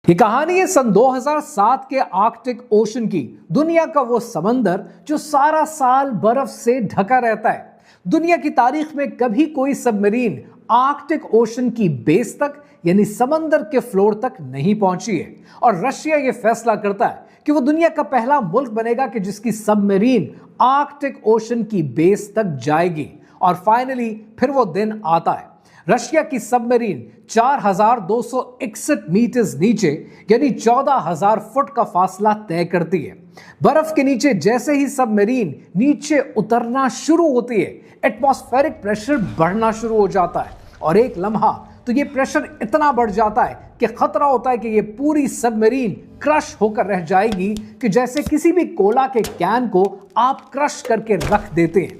ये कहानी है सन 2007 के आर्कटिक ओशन की। दुनिया का वो समंदर जो सारा साल बर्फ से ढका रहता है। दुनिया की तारीख में कभी कोई सबमरीन आर्कटिक ओशन की बेस तक यानी समंदर के फ्लोर तक नहीं पहुंची है। और रशिया ये फैसला करता है कि वो दुनिया का पहला मुल्क बनेगा कि जिसकी सबमरीन आर्कटिक ओशन की बेस तक जाएगी। और फाइनली फिर वो दिन आता है। रशिया की सबमरीन 4,261 मीटर्स नीचे यानी 14,000 फुट का फासला तय करती है। बर्फ के नीचे जैसे ही सबमरीन नीचे उतरना शुरू होती है, एटमॉस्फेरिक प्रेशर बढ़ना शुरू हो जाता है। और एक लम्हा तो ये प्रेशर इतना बढ़ जाता है कि खतरा होता है कि ये पूरी सबमरीन क्रश होकर रह जाएगी, कि जैसे किसी भी कोला के कैन को आप क्रश करके रख देते हैं।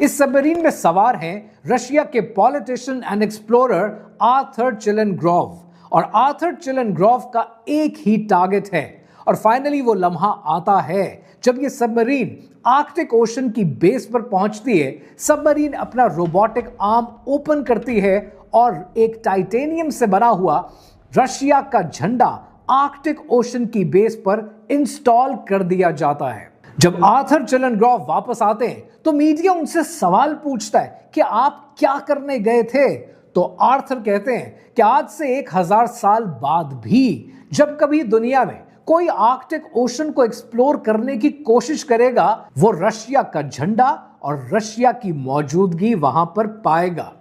इस सबमरीन में सवार हैं रशिया के पॉलिटिशियन एंड एक्सप्लोरर आर्थर चिलेनग्रोव। और आर्थर चिलेनग्रोव का एक ही टारगेट है। और फाइनली वो लम्हा आता है जब ये सबमरीन आर्कटिक ओशन की बेस पर पहुंचती है। सबमरीन अपना रोबोटिक आर्म ओपन करती है और एक टाइटेनियम से बना हुआ रशिया का झंडा आर्कटिक ओशन की बेस पर इंस्टॉल कर दिया जाता है। जब आर्थर चिलेनग्रोव वापस आते हैं तो मीडिया उनसे सवाल पूछता है कि आप क्या करने गए थे। तो आर्थर कहते हैं कि आज से 1,000 साल बाद भी जब कभी दुनिया में कोई आर्कटिक ओशन को एक्सप्लोर करने की कोशिश करेगा, वो रशिया का झंडा और रशिया की मौजूदगी वहां पर पाएगा।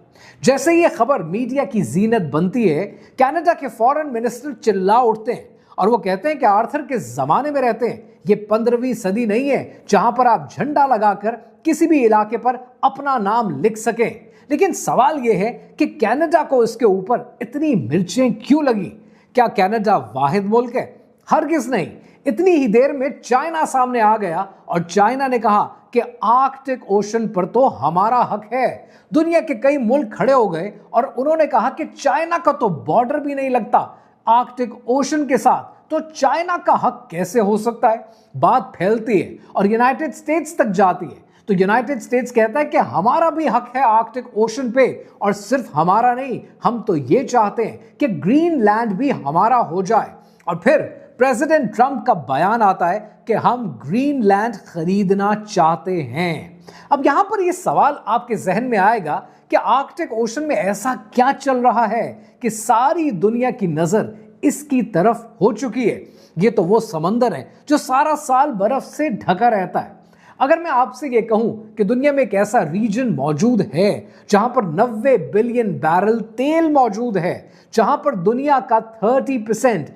जैसे ये खबर मीडिया की जीनत बनती है, कनाडा के फॉरेन मिनिस्टर चिल्ला उठते हैं और वो कहते हैं कि आर्थर के जमाने में रहते हैं। ये 15वीं सदी नहीं है जहां पर आप झंडा लगाकर किसी भी इलाके पर अपना नाम लिख सकें। लेकिन सवाल यह है कि कनाडा को इसके ऊपर इतनी मिर्चें क्यों लगी? क्या कनाडा वाहिद मुल्क है? हरगिज नहीं। इतनी ही देर में चाइना सामने आ गया और चाइना ने कहा कि आर्कटिक ओशन पर तो हमारा हक है। दुनिया के कई मुल्क खड़े हो गए और उन्होंने कहा कि चाइना का तो बॉर्डर भी नहीं लगता आर्कटिक ओशन के साथ, तो चाइना का हक कैसे हो सकता है? बात फैलती है और यूनाइटेड स्टेट्स तक जाती है। तो यूनाइटेड स्टेट्स कहता है कि हमारा भी हक है आर्कटिक ओशन पे, और सिर्फ हमारा नहीं, हम तो ये चाहते हैं कि ग्रीनलैंड भी हमारा हो जाए। और फिर प्रेसिडेंट ट्रंप का बयान आता है कि हम ग्रीनलैंड खरीदना चाहते हैं। अब यहां पर यह सवाल आपके जहन में आएगा कि आर्कटिक ओशन में ऐसा क्या चल रहा है कि सारी दुनिया की नजर इसकी तरफ हो चुकी है। ये तो वो समंदर है जो सारा साल बर्फ से ढका रहता है। अगर मैं आपसे ये कहूं कि दुनिया में एक ऐसा रीजन मौजूद है जहां पर 90 बिलियन बैरल तेल मौजूद है, जहां पर दुनिया का 30%